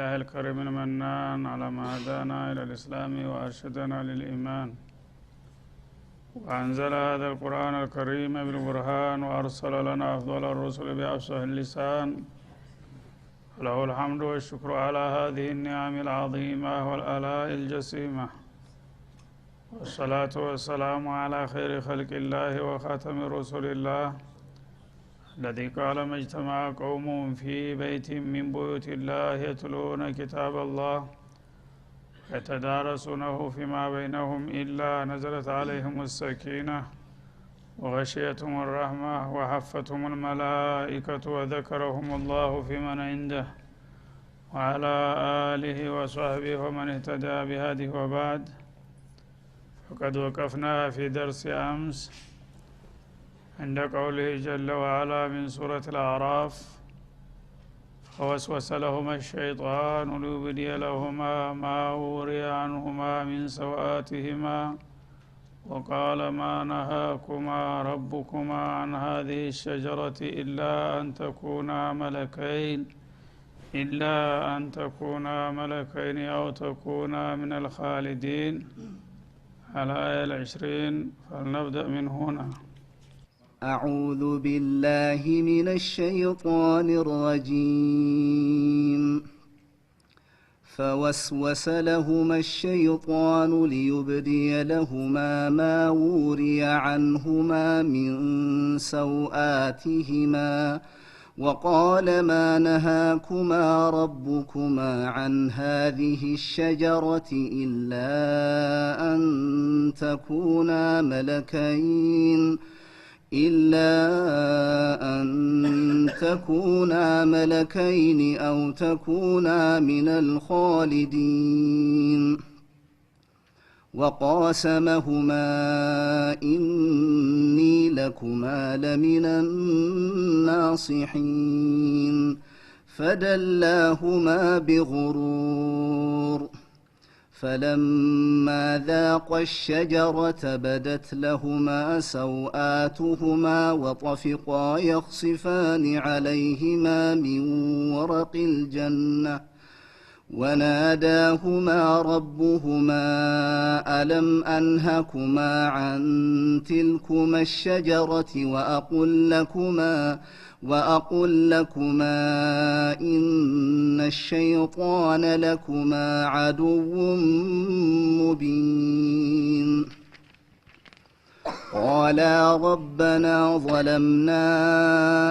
الله الكريم المنان على ما هدانا إلى الإسلام وأرشدنا للإيمان وأنزل هذا القرآن الكريم بالبرهان وأرسل لنا أفضل الرسل بأفصح اللسان. له الحمد والشكر على هذه النعم العظيمة والآلاء الجسيمة، والصلاة والسلام على خير خلق الله وخاتم رسل الله الذي قال ما اجتمع قوم في بيت من بيوت الله يتلون كتاب الله يتدارسونه فيما بينهم إلا نزلت عليهم السكينة وغشيتهم الرحمة وحفتهم الملائكة وذكرهم الله في من عنده وعلى آله وصحبه ومن اهتدى بهذه. وبعد، فقد وقفنا في درس أمس عند قوله جل وعلا من سورة الأعراف: فوسوس لهما الشيطان ليبدي لهما ما وري عنهما من سوآتهما وقال ما نهاكما ربكما عن هذه الشجرة إلا أن تكونا ملكين أو تكونا من الخالدين. الآية 20. فلنبدأ من هنا. أعوذ بالله من الشيطان الرجيم. فوسوس لهما الشيطان ليبدي لهما ما وري عنهما من سوآتهما وقال ما نهاكما ربكما عن هذه الشجرة إلا أن تكونا ملكين أو تكونا من الخالدين. وقاسمهما إني لكما لمن الناصحين فدلاهما بغرور فلما ذاقا الشجرة بدت لهما سوآتهما وطفقا يخصفان عليهما من ورق الجنة وناداهما ربهما ألم أنهكما عن تلكما الشجرة وأقل لكما إن الشيطان لكما عدو مبين. قالا ربنا ظلمنا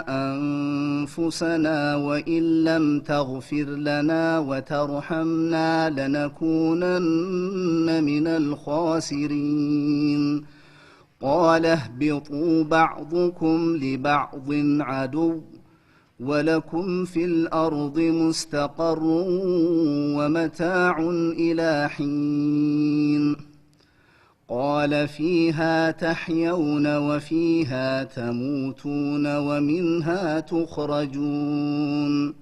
أنفسنا وإن لم تغفر لنا وترحمنا لنكونن من الخاسرين. قال اهبطوا بعضكم لبعض عدو ولكم في الأرض مستقر ومتاع إلى حين. قال فيها تحيون وفيها تموتون ومنها تخرجون.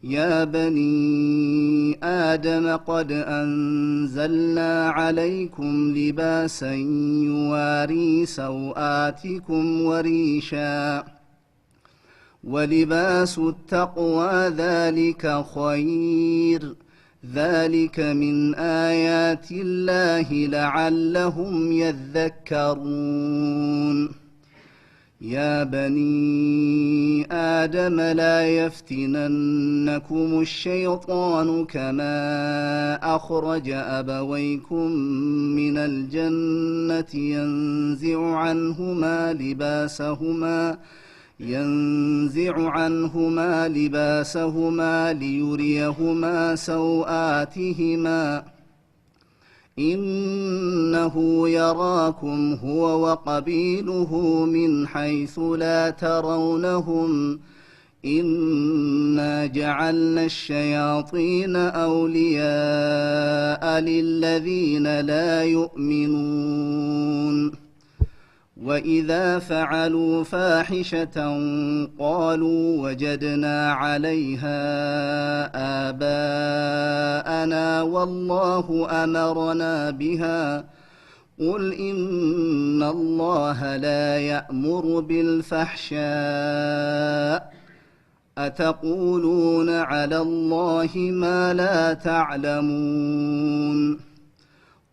يا بني آدم قد أنزلنا عليكم لباسا يواري سوآتكم وريشا ولباس التقوى ذلك خير ذلك من آيات الله لعلهم يذكرون. يا بني آدم لا يفتننكم الشيطان كما أخرج أبويكم من الجنة ينزع عنهما لباسهما ليريهما سوآتهما إنه يراكم هو وقبيله من حيث لا ترونهم إنا جعلنا الشياطين أولياء للذين لا يؤمنون. وإذا فعلوا فاحشة قالوا وجدنا عليها آباءنا والله أمرنا بها قل إن الله لا يأمر بالفحشاء أتقولون على الله ما لا تعلمون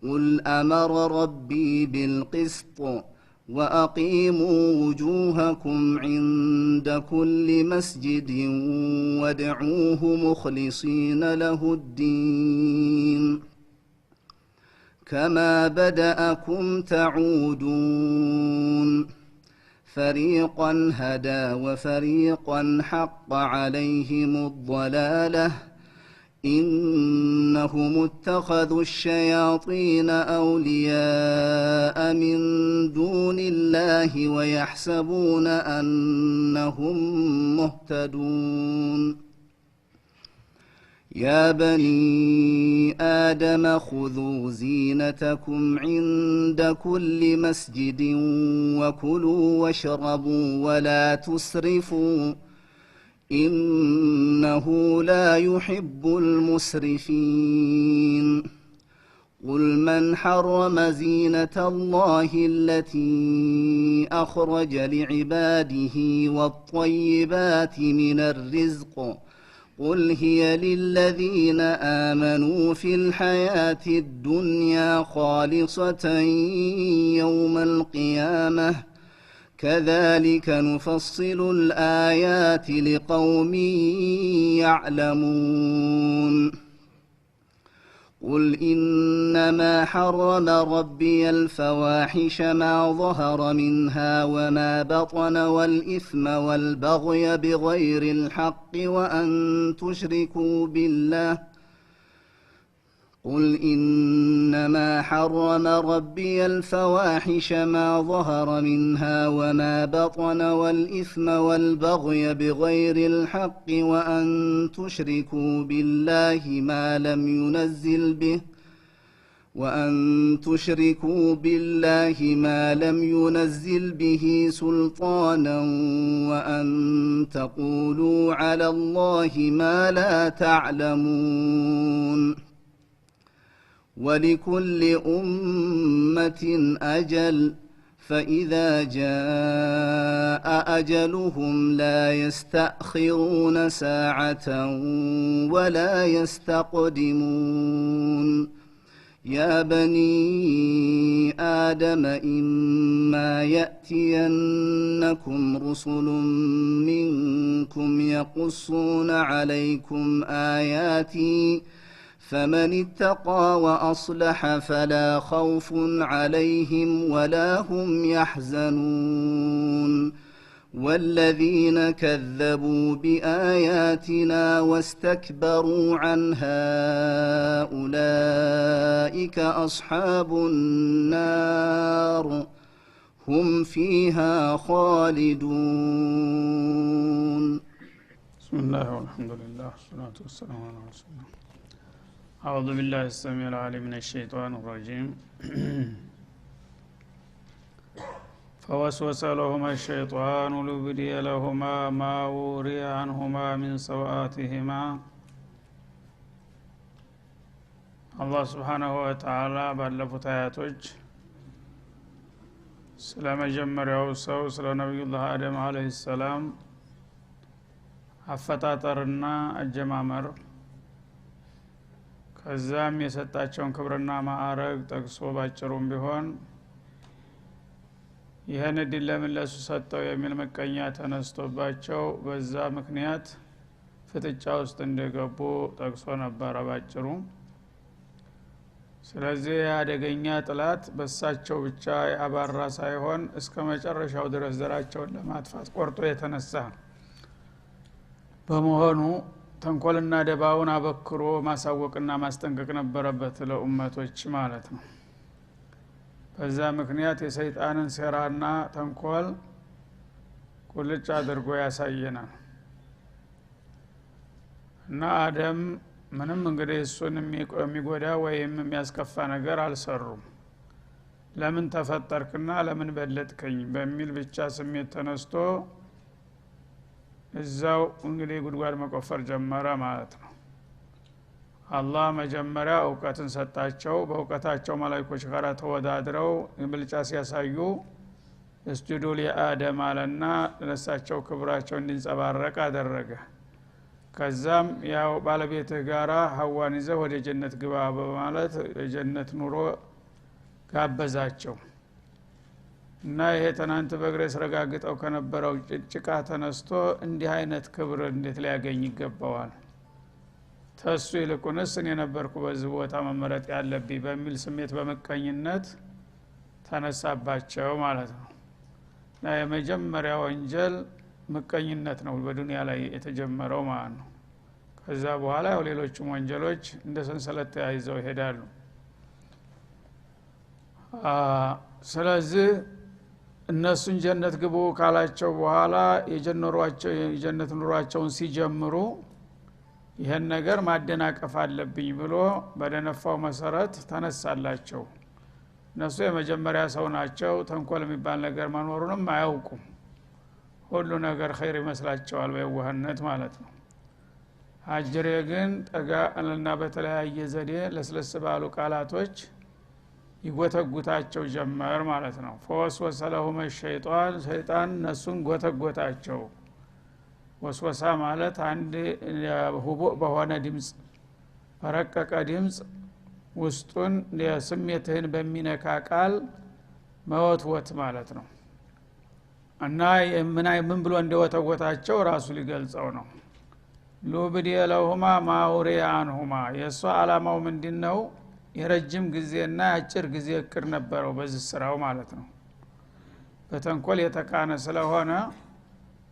قل أمر ربي بالقسط وأقيموا وجوهكم عند كل مسجد وادعوه مخلصين له الدين كما بدأكم تعودون فريقا هدى وفريقا حق عليهم الضلالة إنهم اتخذوا الشياطين أولياء من دون الله ويحسبون أنهم مهتدون يا بني آدم خذوا زينتكم عند كل مسجد وكلوا واشربوا ولا تسرفوا إنه لا يحب المسرفين قل من حرم زينة الله التي أخرج لعباده والطيبات من الرزق قل هي للذين آمنوا في الحياة الدنيا خالصة يوم القيامة كذلك نفصل الآيات لقوم يعلمون قل إنما حرم ربي الفواحش ما ظهر منها وما بطن والإثم والبغي بغير الحق وأن تشركوا بالله قل إنما حرم ربي الفواحش ما ظهر منها وما بطن والإثم والبغي بغير الحق وأن تشركوا بالله ما لم ينزل به سلطانا وأن تقولوا على الله ما لا تعلمون ولكل أمة أجل فإذا جاء أجلهم لا يستأخرون ساعة ولا يستقدمون يا بني آدم إما يأتينكم رسل منكم يقصون عليكم آياتي فمن اتقى وأصلح فلا خوف عليهم ولا هم يحزنون والذين كذبوا بآياتنا واستكبروا عنها أولئك أصحاب النار هم فيها خالدون بسم الله والحمد لله والصلاة والسلام على رسول الله أعوذ بالله السميع العليم من الشيطان الرجيم فوسوس لهما الشيطان ليبدي لهما ما وري عنهما من سوآتهما الله سبحانه وتعالى ባለፉት አያቶች ስለመጀመሪያው ሰው ስለ ነብዩላህ አደም አለይሂ ሰላም አፈጣጠርና አጀማመር ከዛም የሰጣቸውን ክብርና ማዕረግ ጠቅሶ ባጭሩም ቢሆን ይሄን እድል ለምን ለሱ ሰጠው የሚል መቀኛ ተነስቶባቸው በዛ ምክንያት ፍጥጫ ውስጥ እንደገቡ ጠቅሶ ነበር ባጭሩ። ስለዚህ አደገኛ ጥላት በሳቸው ብቻ ያባራ ሳይሆን እስከ መጨረሻው ድረስ ዘራቸውን ለማጥፋት ቆርጦ የተነሳ በመሆኑ ተንኮልና ደባውን አበክሮ ማሳወቅና ማስጠንቀቅ ነበረበት ለኡመቶች ማለት ነው። በዛ ምክንያት የሰይጣንን ሴራና ተንኮል ቁልጭ አድርጎ ያሳየናል እና አደም ምንም እንግዲህ እሱን የሚጎዳ ወይም የሚያስከፋ ነገር አልሰሩም። ለምን ተፈጠርክና ለምን በለጥከኝ በሚል ብቻ ስሜት ተነስቶ እዛው እንግዲህ ጉድጓድ መቆፈር ጀመረ ማለት ነው። አላህ መጀመሪያ ዕውቀትን ሰጣቸው። በዕውቀታቸው መላእክቶች ጋር ተወዳድረው ብልጫ ሲያሳዩ እስጁዱ ለአደም አለና ለሳቸው ክብራቸው እንዲንጸባረቅ አደረገ። ከዛም ያው ባለቤትህ ጋራ ሐዋን ይዘህ ወደ ጀነት ግባ በማለት የጀነት ኑሮ ጋበዛቸው እና ይሄ ትናንት በእግሬ ስረጋግጠው ከነበረው ጭቃ ተነስቶ እንዲህ አይነት ክብር እንዴት ሊያገኝ ይገባዋል ተሱ ይልቁንስ እኔ ነበርኩ በዚህ ቦታ መመረጥ ያለብኝ በሚል ስሜት በመቀኝነት ተነሳባቸው ማለት ነው እና የመጀመሪያ ወንጀል መቀኝነት ነው በዱንያ ላይ የተጀመረው ማለት ነው ከዛ በኋላ ሌሎችም ወንጀሎች እንደ ሰንሰለት ተያይዘው ይሄዳሉ ስለዚህ እነሱን ጀነት ግቡ ካላቸው በኋላ የጀነት ኑሯቸውን ሲጀምሩ ይሄን ነገር ማደናቀፍ አለብኝ ብሎ በደነፋው መሰረት ተነሳላቸው እነሱ የመጀመሪያ ሰው ናቸው ተንኮል የሚባል ነገር መኖሩንም አያውቁም ሁሉ ነገር ኸይር ይመስላቸዋል በየዋህነት ማለት ነው አጅሬ ግን ጠጋና በተለያየ ዘዴ ለስለስ ባሉ ቃላቶች ይጎተጉታቸው ጀመር ማለት ነው ፈወስወሰ ለሁም ሸይጣን እነሱን ጎተጎታቸው ወስወሳ ማለት አንድ ሁቡዕ በሆነ ድምጽ በረቀቀ ድምጽ ውስጡን የስሜትህን በሚነካ ቃል መወትወት ማለት ነው እና ምን ብሎ እንደወተወታቸው ራሱ ሊገልጸው ነው ሉብዲ ለሁማ ማውሪያንሁማ የሷ አላማው ምንድነው የረጅም ጊዜና የአጭር ጊዜ እቅድ ነበረው በዚህ ስራው ማለት ነው በተንኮል የተካነ ስለሆነ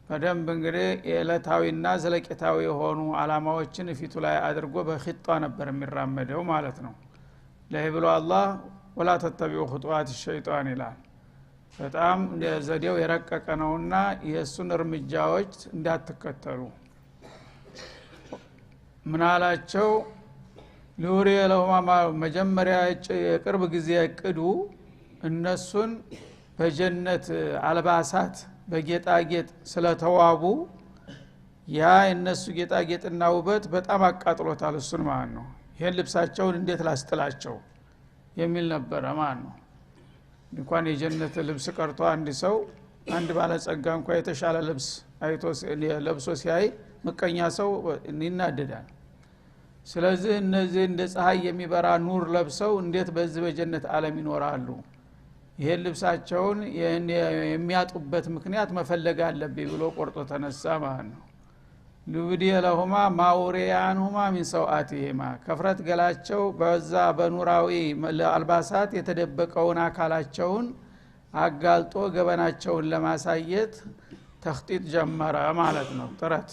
በደንብ እንግዲህ የዕለታዊና ዘለቄታዊ የሆኑ አላማዎችን ፊቱ ላይ አድርጎ በኺጣ ነበር የሚራመደው ማለት ነው ለይብሉ አላህ ወላ ተተቢዑ ኹጡዋት الشيطان ይላል በጣም ዘዴው የረቀቀ ነውና የሱን እርምጃዎች እንዳትከተሉ ምናላቸው ሉሪ ለሁማ መጀመሪያ የቅርብ ጊዜ እቅዱ እነሱን በጀነት አልባሳት በጌጣጌጥ ስለተዋቡ ያ እነሱ ጌጣጌጥና ውበት በጣም አቃጥሎታል እሱን ማለት ነው ይሄን ልብሳቸውን እንዴት ላስጥላቸው የሚል ነበር ማለት ነው እንኳን የጀነት ልብስ ቀርቶ አንድ ሰው አንድ ባለጸጋ እንኳን የተሻለ ልብስ አይቶ ለብሶ ሲያይ መቀኛ ሰው ይናደዳል ስለዚህ እነዚህ እንደ ፀሐይ የሚበራ ኑር ለብሰው እንዴት በዚህ በጀነት ዓለም ይኖራሉ ይሄን ልብሳቸውን የሚያጡበት ምክንያት መፈለግ አለብኝ ብሎ ቆርጦ ተነሳ ማለት ነው ሉብዲ ለሁማ ማውሪያንሁማ ሚን ሰውአቲሂማ ከፍረት ገላቸው በዛ በኑራዊ አልባሳት የተደበቀውን አካላቸውን አጋልጦ ገበናቸውን ለማሳየት ተኽጢጥ ጀመረ ማለት ነው ጥረት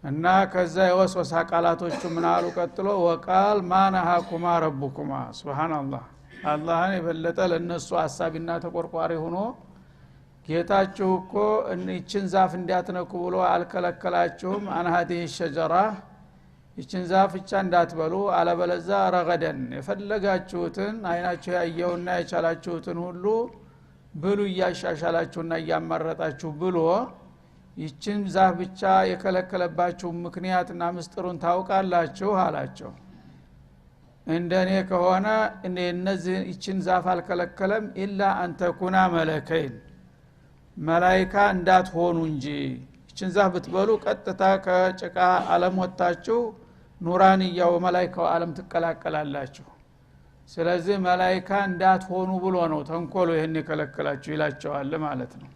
እና ከዛ የወስወሳ ቃላቶቹ ምን አሉ ቀጥሎ ወቃል ማነሃኩማ ረቡኩማ ሱብሃንአላህ አላህን የበለጠ ለነሱ ሐሳብና ተቆርቋሪ ሆኖ ጌታችሁ እኮ እቺን ዛፍ እንዲያትነኩ ብሎ አልከለከላችሁም አንሃዲ ሸጀራ እቺን ዛፍ ብቻ እንዳትበሉ አለበለዛ ረገደን የፈለጋችሁትን አይናችሁ ያየውና የቻላችሁትን ሁሉ ብሉ እያሻሻላችሁና እያመረጣችሁ ብሎ ይችን ዛፍ ብቻ የከለከለባችሁ ምክንያትና ምስጥሩን ታውቃላችሁ አላቸው እንደኔ ከሆነ እነዚህ ይችን ዛፍ አልከለከለም ኢላ አንተኩና መለከይን መላእክት እንዳትሆኑ እንጂ ይችን ዛፍ ብትበሉ ቀጥታ ከጭቃ ዓለም ወጣችሁ ኑራንያው መላእክው ዓለም ትቀላቀላላችሁ ስለዚህ መላእክት እንዳትሆኑ ብሎ ነው ተንኮሉ ይሄን የከለከላችሁ ይላቸዋል ማለት ነው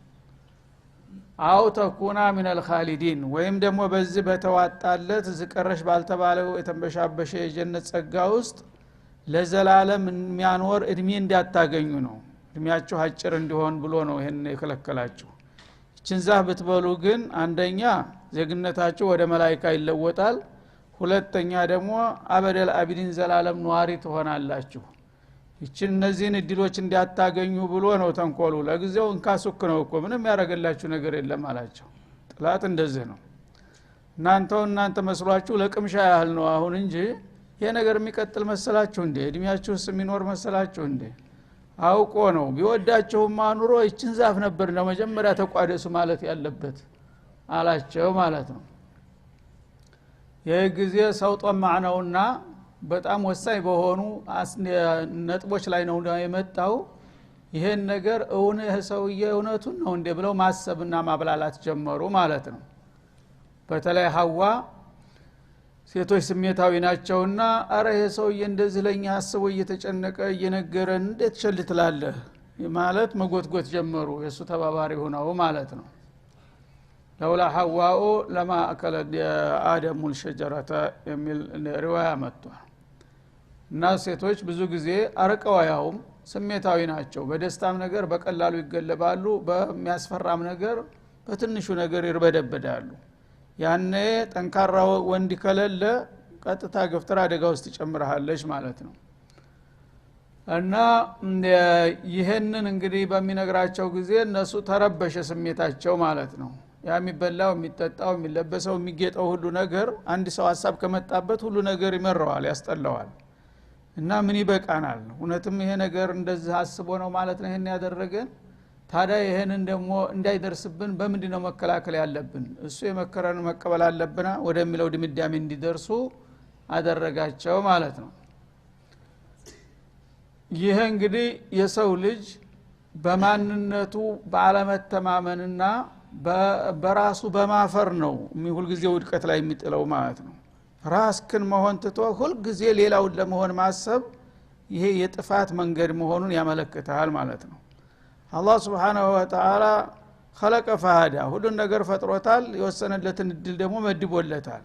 አው ተኩና من الخالدين ወይም ደግሞ በዚህ በተዋጣለት ዝቀረሽ ባልተባለው የተንበሻበሸ የጀነት ጸጋ ውስጥ ለዘላለም የሚያኖር እድሜ እንዳታገኙ ነው እድሜያችሁ አጭር እንዲሆን ብሎ ነው ይሄን የከለከላችሁ እቺን ዛፍ ብትበሉ ግን አንደኛ ዜግነታችሁ ወደ መላእክት ይለወጣል ሁለተኛ ደግሞ አበደል አብዲን ዘላለም ኗሪ ትሆናላችሁ ይችን እነዚህን እድሎች እንዲያታገኙ ብሎ ነው ተንኮሉ ለጊዜው እንካሱክ ነው እኮ ምንም ያረጋላችሁ ነገር የለም አላቸው ጥላት እንደዚህ ነው እናንተ መስሏችሁ ለቅምሻ ያህል ነው አሁን እንጂ ይሄ ነገር የሚቀጥል መሰላችሁ እንዴ እድሜያችሁስ የሚኖር መሰላችሁ እንዴ አውቆ ነው ቢወዳቸውማ ኑሮ ይችን ዛፍ ነበር ነው መጀመሪያ ተቋደሱ ማለት ያለበት አላቸው ማለት ነው የጊዜ ሰው ጧማዕ ነውና በጣም ወሳኝ በሆኑ ነጥቦች ላይ ነው የመጣው ይሄን ነገር ሰውዬ እውነቱን ነው እንደ ብለው ማሰብና ማብላላት ጀመሩ ማለት ነው በተለይ ሐዋ ሴቶች ስሜታዊ ናቸውና አረ ይሄ ሰውዬ እንደዚህ ለኛ አስቦ እየተጨነቀ እየነገረን እንዴት ቸልትላለህ ማለት መጎትጎት ጀመሩ የሱ ተባባሪ ሆነው ማለት ነው ለውላ ሐዋኡ ለማ አከለ አደሙ الشجرة የሚል ሪዋያ መጥቷል እና ሴቶች ብዙ ጊዜ አርቀዋያውም ስሜታዊ ናቸው በደስታም ነገር በቀላሉ ይገለባሉ በሚያስፈራም ነገር በትንሹ ነገር ይርበደበዳሉ ያኔ ጠንካራ ወንድ ከለለ ቀጥታ ገፍትራ አደጋ ውስጥ ይጨምራለች ማለት ነው እና ይሄንን እንግዲህ በሚነግራቸው ጊዜ እነሱ ተረበሸ ስሜታቸው ማለት ነው ያ የሚበላው የሚጠጣው የሚለበሰው የሚጌጠው ሁሉ ነገር አንድ ሰው ሐሳብ ከመጣበት ሁሉ ነገር ይመረዋል ያስጠላዋል እና ምን ይበቃናል እውነትም ይሄ ነገር እንደዚህ አስቦ ነው ማለት ነው ይሄን ያደረገን ታዲያ ይሄንን ደግሞ እንዳይደርስብን በምንድነው መከላከል ያለብን እሱ የመከረን መቀበል አለብና ወደሚለው ድምዳሜ እንዲደርሱ አደረጋቸው ማለት ነው ይሄ እንግዲህ የሰው ልጅ በማንነቱ ባለመተማመንና በራሱ በማፈር ነው ሁሉ ጊዜ ውድቀት ላይ የሚጥለው ማለት ነው ራስክን መሆን ትቶ ሁሉ ጊዜ ሌላውን ለመሆን ማሰብ ይሄ የጥፋት መንገድ መሆኑን ያመለክታል ማለት ነው አላህ Subhanahu Wa Ta'ala خلق فهذا ሁሉን ነገር ፈጥሮታል የወሰነለትን እድል ደግሞ መድቦለታል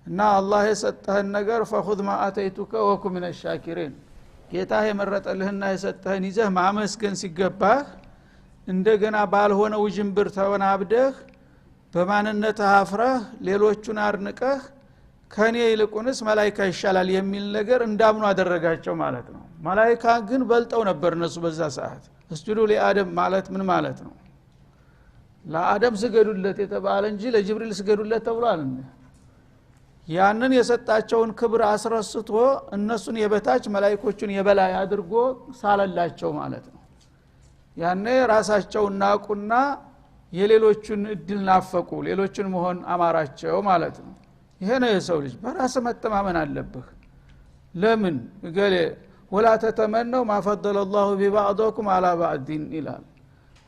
እና አላህ የሰጠህን ነገር فخذ ما اتيتك وكن من الشاكرين ጌታህ የመረጠልህና የሰጠህን ይዘህ ማመስገን ሲገባህ እንደገና ባልሆነ ውጅንብር ተወናብደህ በማንነትህ አፍረህ ሌሎቹን አርንቀህ ከኔ ይልቁንስ መላእክት ይሻላል የሚል ነገር እንዳምኑ አደረጋቸው ማለት ነው መላእክት ግን በልጠው ነበር እነሱ በዛ ሰዓት እስጁዱ ለአደም ማለት ምን ማለት ነው ለአደም ስገዱለት የተባለ እንጂ ለጅብሪል ስገዱለት ተብሏል ያንን የሰጣቸውን ክብር አስረስቶ እነሱን የበታች መላእክቶቹን የበላይ አድርጎ ሳለላቸው ማለት ነው ያኔ ራሳቸውን ናቁና የሌሎቹን እድል ናፈቁ ሌሎችን መሆን አማራቸው ማለት ነው ይሄ ነው የሰው ልጅ በራስ መተማመን አለብህ ለምን ገለ ወላ ተተመነው ማፈደለ الله ببعضكم على بعض ይላል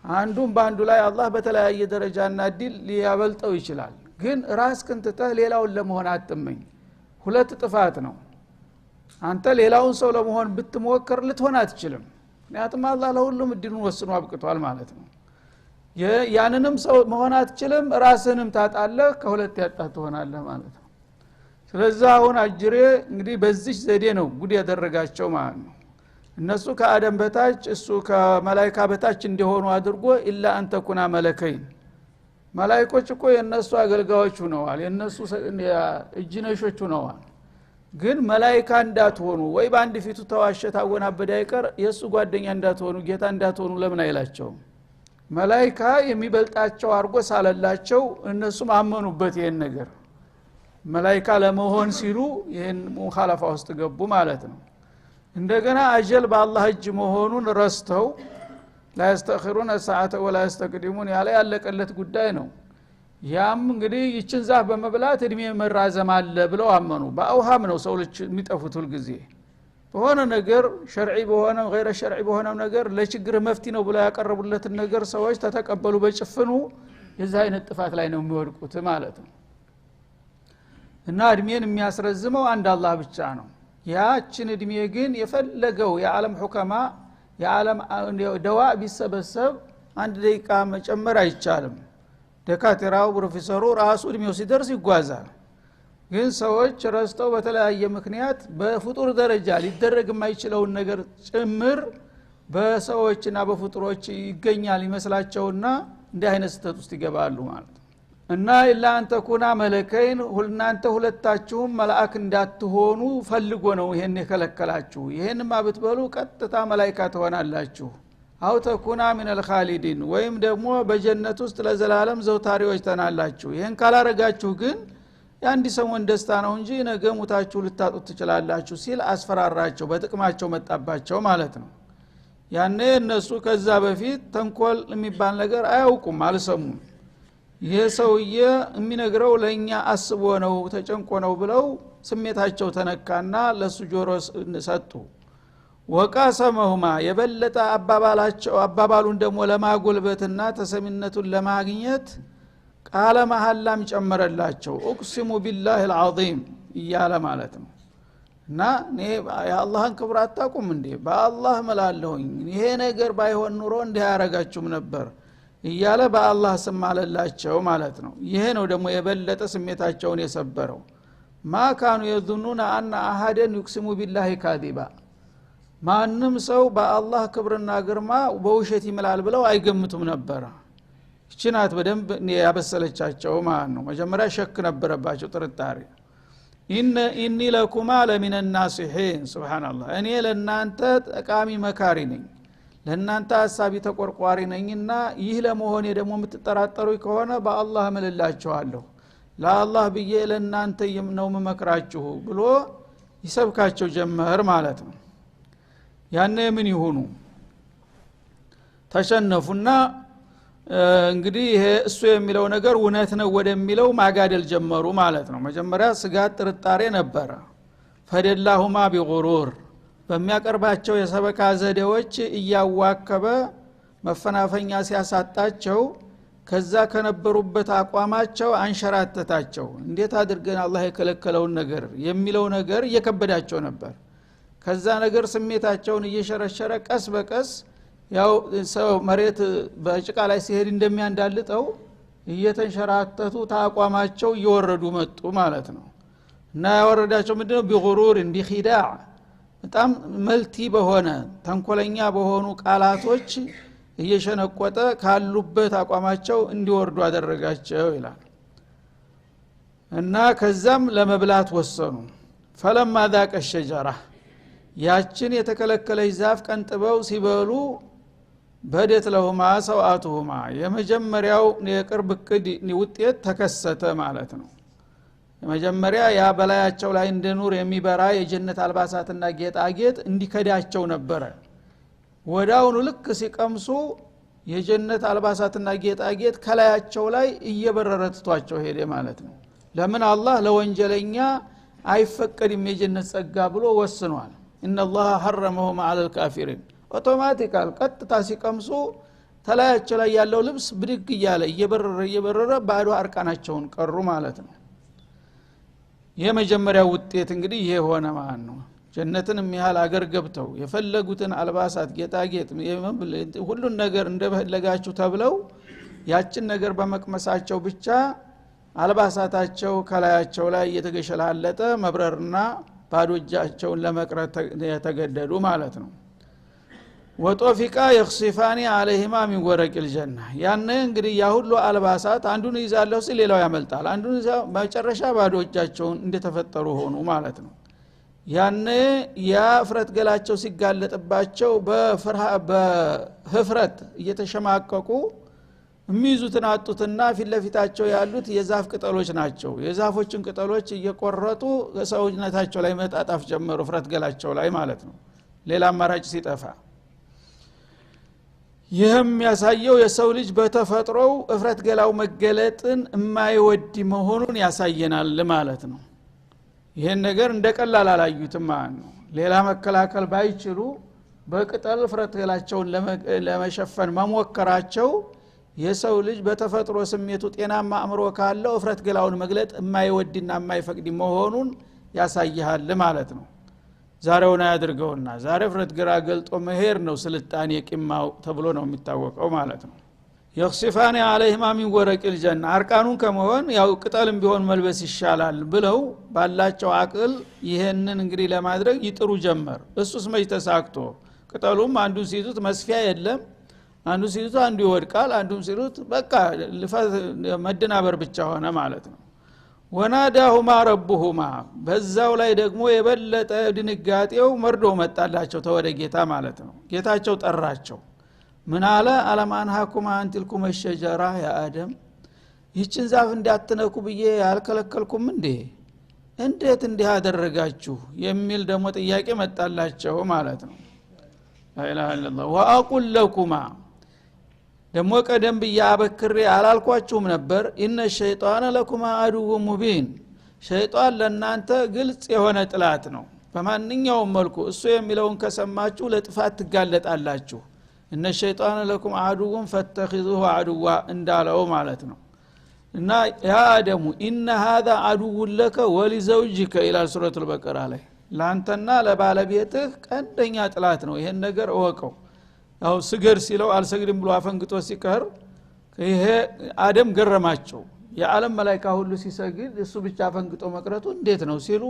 አንዱም ባንዱ ላይ አላህ በተለያየ ደረጃና እድል ሊያበልጠው ይችላል ግን ራስክን ትተህ ሌላውን ለመሆን አትመኝ ሁለት ጥፋት ነው አንተ ሌላውን ሰው ለመሆን ብትሞክር ልትሆን አትችልም ምክንያቱም አላህ ለሁሉም እድሉን ወስኖ አብቅቷል ማለት ነው ያንንም ሰው መሆን አትችልም ራስህንም ታጣለህ ከሁለት ያጣህ ትሆናለህ ማለት ነው ስለዚህ አሁን አጅሬ እንግዲህ በዚህ ዘዴ ነው ጉድ ያደረጋቸው ማለት ነው እነሱ ከአደም በታች እሱ ከመላእክት በታች እንደሆኑ አድርጎ ኢላ አንተ ኩና መለከይን መላእክቶች እኮ የነሱ አገልጋዮች ሆነዋል የነሱ እጅነሾች ሆነዋል ግን መላእክት እንዳትሆኑ ወይ በአንድ ፊቱ ተዋሸታ ወናበደ አይቀር የሱ ጓደኛ እንዳትሆኑ ጌታ እንዳትሆኑ ለምን አይላቸው መላእክት የሚበልጣቸው አርጎ ሳለላቸው እነሱም አመኑበት ይሄን ነገር መላእክት ለመሆን ሲሉ ይሄን ሙኻለፋ ውስጥ ገቡ ማለት ነው እንደገና አጀል በአላህ እጅ መሆኑን ረስተው لا يستأخرون ساعة ولا يستقدمون ያለ ያለቀለት ጉዳይ ነው ያም እንግዲህ ይችን ዛፍ በመብላት እድሜ መራዘም አለ ብለው አመኑ በአውሃም ነው ሰው ልጅ የሚጠፉት ሁሉ ጊዜ በሆነ ነገር ሸርዒ በሆነ غير ሸርዒ በሆነ ነገር ለችግር መፍትሄ ነው ብለው ያቀርቡለትን ነገር ሰዎች ተተቀበሉ በጭፍኑ የዛ አይነት ጥፋት ላይ ነው የሚወድቁት ማለት ነው እና እድሜን የሚያስረዝመው አንድ አላህ ብቻ ነው ያችን እድሜ ግን የፈለገው የዓለም ሁከማ የዓለም ደዋ ቢሰበሰብ አንድ ደቂቃ መጨመር አይቻልም ደካተራው ፕሮፌሰሩ ራሱ እድሜው ሲደርስ ይጓዛል ግን ሰዎች ረስተው በተለያየ ምክንያት በፍጡር ደረጃ ሊደረግ የማይችለው ነገር ጭምር በሰዎችና በፍጡሮች ይገኛል ይመስላቸውና እንደ አይነት ስተት ውስጥ ይገባሉ ማለት እና ኢላ አንተ ኩና መለከይን ሁልናንተ ሁለታችሁም መላእክ እንዳትሆኑ ፈልጎ ነው ይሄን የከለከላችሁ ይሄንማ ብትበሉ ቀጥታ መላእክት ትሆናላችሁ አው ተኩና من الخالدين ወይም ደግሞ በጀነት ውስጥ ለዘላለም ዘውታሪዎች ተናላችሁ ይሄን ካላረጋችሁ ግን ያንዲ ሰሞን ደስታ ነው እንጂ ነገ ሙታችሁ ልታጡት ትችላላችሁ ሲል አስፈራራቸው በጥቅማቸው መጣባቸው ማለት ነው ያኔ እነሱ ከዛ በፊት ተንኮል የሚባል ነገር አያውቁም አልሰሙም ይሄ ሰውዬ የሚነግረው ለኛ አስቦ ነው ተጨንቆ ነው ብለው ስሜታቸው ተነካና ለሱ ጆሮ ሰጡ ወቃሰመሁማ የበለጠ አባባሉን ደግሞ ለማጎልበትና ተሰሚነቱን ለማግኘት ቃለ መሐላም ጨመረላቸው እቅሲሙ ቢላሂ አልዓዚም እያለ ማለት ነው። እና የአላህን ክብር አታቁም እንዴ በአላህ መላለሁኝ ይሄ ነገር ባይሆን ኑሮ እንዲህ ያረጋችሁም ነበር እያለ በአላህ ስም ማለላቸው ማለት ነው። ይሄ ነው ደግሞ የበለጠ ስሜታቸውን የሰበረው። ማ ካኑ የظنون ان احدا يقسم بالله كاذبا ማንም ሰው በአላህ ክብርና ግርማ በውሸት ይምላል ብለው አይገምቱም ነበር። እቺናት በደንብ ያበሰለቻቸው ማለት ነው። መጀመሪያ ሸክ ነበረባቸው ጥርጣሬ። ኢኒ ለኩማ ለሚን الناصحين ሱብሃንአላህ እኔ ለናንተ ጠቃሚ መካሪ ነኝ ለናንተ ሐሳቢ ተቆርቋሪ ነኝና ይህ ለመሆኔ ደግሞ የምትጠራጠሩኝ ከሆነ በአላህ እምልላችኋለሁ ለአላህ ብዬ ለናንተ ነው መመክራችሁ ብሎ ይሰብካቸው ጀመር ማለት ነው። ያኔ ምን ይሁኑ ተሸነፉና እንግዲህ ይሄ እሱ የሚለው ነገር እውነት ነው ወደሚለው ማጋደል ጀመሩ ማለት ነው። መጀመሪያ ስጋት ጥርጣሬ ነበረ። ፈደላሁማ ቢጉሩር በሚያቀርባቸው የሰበካ ዘዴዎች እያዋከበ መፈናፈኛ ሲያሳጣቸው ከዛ ከነበሩበት አቋማቸው አንሸራተታቸው። እንዴት አድርገን አላህ የከለከለውን ነገር የሚለው ነገር እየከበዳቸው ነበር። ከዛ ነገር ስሜታቸውን እየሸረሸረ ቀስ በቀስ ያው ሰው መሬት በጭቃ ላይ ሲሄድ እንደሚያንዳልጠው እየተንሸራተቱ ታቋማቸው እየወረዱ መጡ ማለት ነው። እና ያወረዳቸው ምንድነው ቢጉሩር ቢኺዳዕ በጣም መልቲ በሆነ ተንኮለኛ በሆኑ ቃላቶች እየሸነቆጠ ካሉበት አቋማቸው እንዲወርዱ አደረጋቸው ይላል። እና ከዛም ለመብላት ወሰኑ። ፈለማ ذاق الشجرة ያችን የተከለከለች ዛፍ ቀንጥበው ሲበሉ በደት ለሁማ ሰውአቱሁማ የመጀመሪያው የቅርብ ቅድ ውጤት ተከሰተ ማለት ነው። የመጀመሪያ ያ በላያቸው ላይ እንደ ኑር የሚበራ የጀነት አልባሳትና ጌጣጌጥ እንዲከዳቸው ነበረ። ወዳውኑ ልክ ሲቀምሱ የጀነት አልባሳትና ጌጣጌጥ ከላያቸው ላይ እየበረረ ትቷቸው ሄደ ማለት ነው። ለምን አላህ ለወንጀለኛ አይፈቀድም የጀነት ጸጋ ብሎ ወስኗል። ኢነላህ ሐረመሁማ ዐለል ካፊሪን አውቶማቲካል ቀጥታ ሲቀምሱ ተላያቸው ላይ ያለው ልብስ ብድግ እያለ እየበረረ ባዶ አርቃናቸውን ቀሩ ማለት ነው። የመጀመሪያው ውጤት እንግዲህ ይሄ ሆነ ማለት ነው። ጀነትን የሚያህል አገር ገብተው የፈለጉትን አልባሳት ጌጣጌጥ ሁሉን ነገር እንደፈለጋችሁ ተብለው ያችን ነገር በመቅመሳቸው ብቻ አልባሳታቸው ከላያቸው ላይ እየተገሸላለጠ መብረርና ባዶ እጃቸውን ለመቅረት የተገደዱ ማለት ነው። ወጦፊቃ የኽሲፋኒ አለይሂማ ሚን ወረቂል ጀና ያነ እንግዲህ ያ ሁሉ አልባሳት አንዱን ይዛለው ሲል ሌላው ያመልጣል። አንዱን ይዛ መጨረሻ ባዶ እጃቸውን እንደተፈጠሩ ሆኑ ማለት ነው። ያነ ያ ፍረት ገላቸው ሲጋለጥባቸው በህፍረት እየተሸማቀቁ የሚይዙትን አጡትና ፊትለፊታቸው ያሉት የዛፍ ቅጠሎች ናቸው። የዛፎችን ቅጠሎች እየቆረጡ ሰውነታቸው ላይ መጣጣፍ ጀመሩ ፍረት ገላቸው ላይ ማለት ነው። ሌላ አማራጭ ሲጠፋ ይህም ያሳየው የሰው ልጅ በተፈጥሮው እፍረት ገላው መገለጥን የማይወድ መሆኑን ያሳየናል ማለት ነው። ይሄን ነገር እንደቀላል አላዩትም ማለት ነው። ሌላ መከላከል ባይችሉ በቅጠል እፍረት ገላቸውን ለመሸፈን መሞከራቸው የሰው ልጅ በተፈጥሮ ስሜቱ ጤናማ አእምሮ ካለው እፍረት ገላውን መግለጥ የማይወድና የማይፈቅድ መሆኑን ያሳያል ማለት ነው። ዛሬውና ያድርገውና ዛሬ እፍረት ገላ ገልጦ መሄር ነው ስልጣኔ ቂማው ተብሎ ነው የሚታወቀው ማለት ነው። የኽሲፋኒ አለይሂማ ሚን ወረቂል ጀና አርቃኑን ከመሆን ያው ቅጠልም ቢሆን መልበስ ይሻላል ብለው ባላቸው አቅል ይሄንን እንግዲህ ለማድረግ ይጥሩ ጀመር። እሱስ መች ተሳክቶ ቅጠሉም አንዱን ሲይዙት መስፊያ የለም፣ አንዱን ሲይዙት አንዱ ይወድቃል፣ አንዱን ሲይዙት በቃ መደናበር ብቻ ሆነ ማለት ነው። ወናዳሁማ ረቡሁማ በዛው ላይ ደግሞ የበለጠ ድንጋጤው መርዶ መጣላቸው ተወደ ጌታ ማለት ነው። ጌታቸው ጠራቸው ምን አለ አለማንሃኩማ አንቲልኩም الشجራ ያ አደም ይችን ዛፍ እንዳትነኩ ብዬ ያልከለከልኩም እንዴ እንዴት እንዲህ አደረጋችሁ የሚል ደግሞ ጥያቄ መጣላቸው ማለት ነው። لا اله الا الله واقول لكما ደግሞ ቀደም ብዬ አበክሬ አላልኳችሁም ነበር ኢነ الشيطان لكما عدو مبين ሸይጣን ለናንተ ግልጽ የሆነ ጥላት ነው። በማንኛውም መልኩ እሱ የሚለውን ከሰማችሁ ለጥፋት ትጋለጣላችሁ። እነ الشيطان لكم عدو فاتخذوه عدوا እንዳለው ማለት ነው። እና ያ አደሙ ኢነ هذا عدو لك ولزوجك الى ሱረቱ الበቀራ ላይ ላንተና ለባለቤትህ ቀንደኛ ጥላት ነው ይሄን ነገር እወቀው ያው ስገር ሲለው አልሰግድም ብሎ አፈንግጦ ሲቀር ይሄ አደም ገረማቸው የዓለም መላእክት ሁሉ ሲሰግድ እሱ ብቻ አፈንግጦ መቅረቱ እንዴት ነው ሲሉ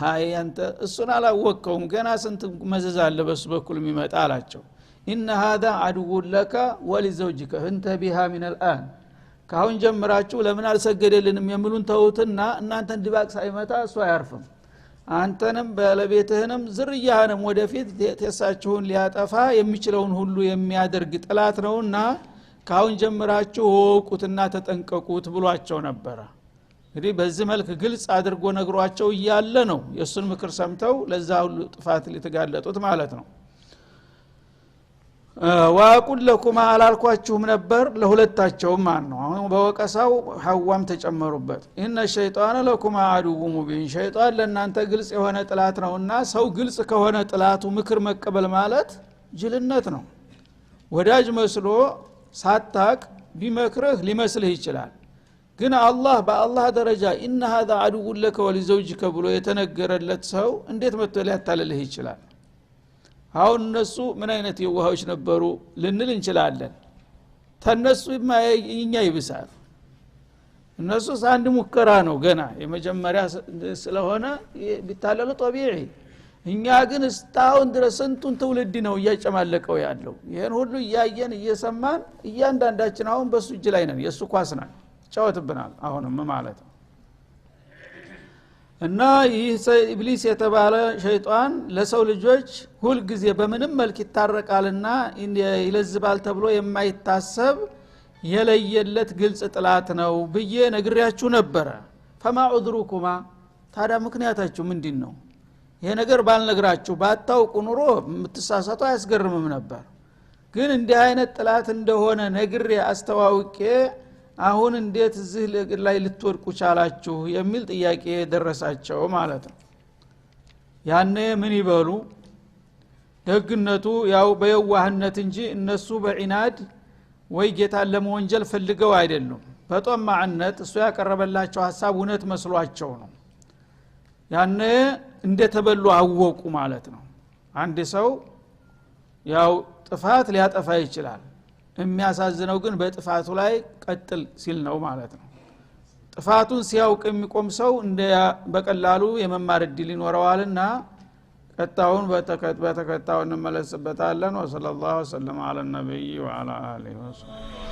አይ አንተ እሱን አላወቀውም ገና ስንት መዘዝ አለ በሱ በኩል የሚመጣ አላቸው ኢነ هذا عدو لك ولزوجك انتبه من الان ካሁን ጀምራችሁ ለምን አልሰገደልንም የሚሉን ተውትና እናንተን ድባቅ ሳይመታ እሱ አያርፍም አንተንም ባለቤትህንም ዝርያህንም ወደፊት ተሳችሁን ሊያጠፋ የሚችለውን ሁሉ የሚያደርግ ጥላት ነውና ካሁን ጀምራችሁ ወቁትና ተጠንቀቁት ብሏቸው ነበር እንግዲህ በዚህ መልክ ግልጽ አድርጎ ነግሯቸው ይያለ ነው የሱን ምክር ሰምተው ለዛ ሁሉ ጥፋት ሊተጋለጡት ማለት ነው ወአቁል ለኩም አላልኳችሁም ነበር ለሁለታቸውም ማን ነው አሁን በወቀሳው ሐዋም ተጨመሩበት ኢነ ሸይጣን ለኩም አዱው ሙቢን ሸይጣን ለእናንተ ግልጽ የሆነ ጥላት ነውና ሰው ግልጽ ከሆነ ጥላቱ ምክር መቀበል ማለት ጅልነት ነው ወዳጅ መስሎ ሳታቅ ቢመክርህ ሊመስልህ ይችላል ግን አላህ በአላህ ደረጃ ኢነ هذا عدو لك ولزوجك ብሎ የተነገረለት ሰው እንዴት መጥቶ ሊያታልልህ ይችላል አሁን እነሱ ምን አይነት የዋሃዎች ነበሩ ልንል እንችላለን ተነሱ እኛ ይብሳል እነሱ አንድ ሙከራ ነው ገና የመጀመሪያ ስለሆነ ቢታለሉ ጦቢዒ እኛ ግን እስታውን ድረስ እንቱን ትውልድ ነው እያጨማለቀው ያለው ይሄን ሁሉ እያየን እየሰማን እያንዳንዳችን አሁን በሱ እጅ ላይ ነን የሱ ኳስ ነን ጫወትብናል አሁንም ማለት ነው እና ይህ ኢብሊስ የተባለ ሸይጣን ለሰው ልጆች ሁሉ ጊዜ በምንም መልክ ይታረቃልና ይለዝባል ተብሎ የማይታሰብ የለየለት ግልጽ ጥላት ነው ብዬ ነግሬያችሁ ነበር ፈማ ዑድሩኩማ ታዲያ ምክንያታችሁ ምንድነው ይሄ ነገር ባልነግራችሁ ባታውቁ ኑሮ ምትሳሳቱ አያስገርምም ነበር ግን እንዲህ አይነት ጥላት እንደሆነ ነግሬ አስተዋውቄ አሁን እንዴት እዚህ ላይ ልትወድቁ ቻላችሁ የሚል ጥያቄ ደረሳቸው ማለት ነው ያኔ ምን ይበሉ ደግነቱ ያው በየዋህነት እንጂ እነሱ በዒናድ ወይ ጌታን ለመወንጀል ፈልገው አይደሉም በጦማዕነት እሱ ያቀረበላቸው ሐሳብ እውነት መስሏቸው ነው ያኔ እንደተበሉ አወቁ ማለት ነው አንድ ሰው ያው ጥፋት ሊያጠፋ ይችላል የሚያሳዝነው ግን በጥፋቱ ላይ ቀጥል ሲል ነው ማለት ነው ጥፋቱን ሲያውቅ የሚቆም ሰው እንደ በቀላሉ የመማር እድል ይኖረዋልና ቀጣውን በተከታው እንመለስበታለን ወሰለላሁ ዐለ ነብይ ወዐላ አሊሂ ወሰለም